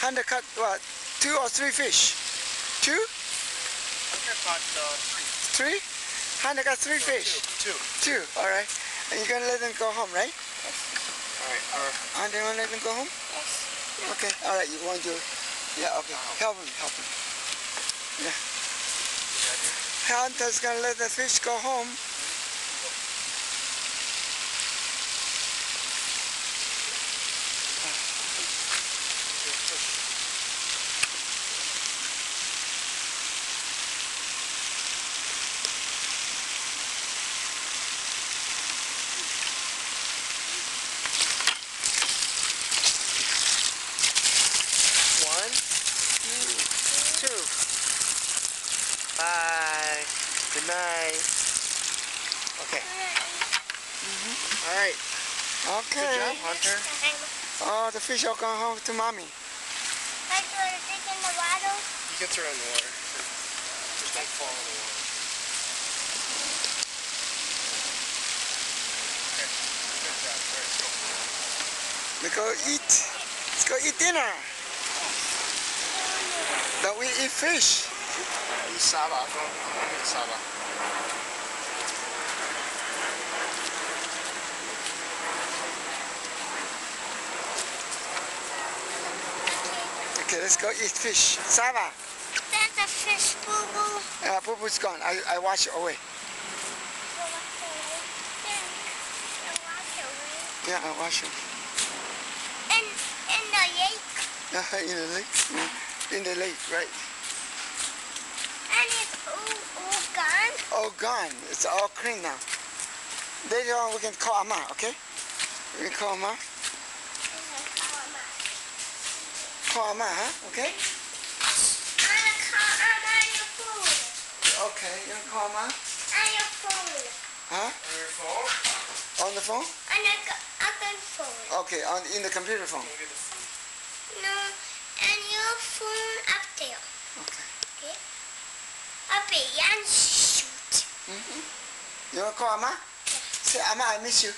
Hunter caught what? 2 or 3 fish? 2? Hunter caught 3. 3? Hunter got 3 fish. 2. 2. All right. And you're gonna let them go home, right? Yes. All right. Hunter, you wanna let them go home? Yes. Okay. All right. You want to? Yeah. Okay. Help him. Help him. Yeah. Hunter's gonna let the fish go home. Bye. Good night. Okay. All right. Okay. Good job, Hunter. Oh, the fish are going home to mommy. I throw the fish in the water. You can throw it in the water. Just don't fall in the water. Okay. Good job. All right, go. Let's go eat. Let's go eat dinner. Don't we eat fish? Eat saba. Go. Eat saba. Okay, let's go eat fish. Saba. That's a fish, boo-boo. Boo Boo's gone. I wash it away. Yeah, I wash it. In the lake. In the lake. In the lake, right. And it's all gone. All gone. It's all clean now. Later on, we can call Amma, okay? We can call Amma. Call Amma, huh? Okay? I'm gonna call Amma on your phone. Okay, you gonna call Amma? On your phone. Huh? On your phone? On the phone? On the phone. Okay, in the computer phone. No, and your phone up there. Okay. Okay? Up there and shoot. You wanna call Amma? Say, Amma, I miss you.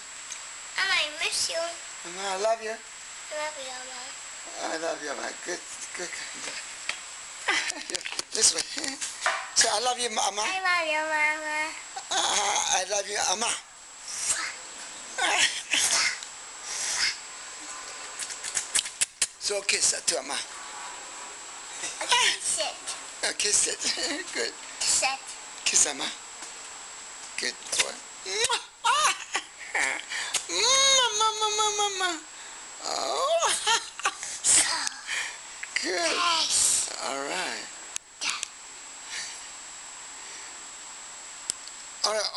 Amma, I miss you. Amma, I love you. I love you, Amma. I love you, Amma. Good. This way. Say, I love you, Amma. I love you, Mama. I love you, Amma. So kiss that to Amma. Kiss it. Kiss it. Good. Kiss it. Kiss Amma. Good boy. Mama. Oh. Good. Yes. All right. All right.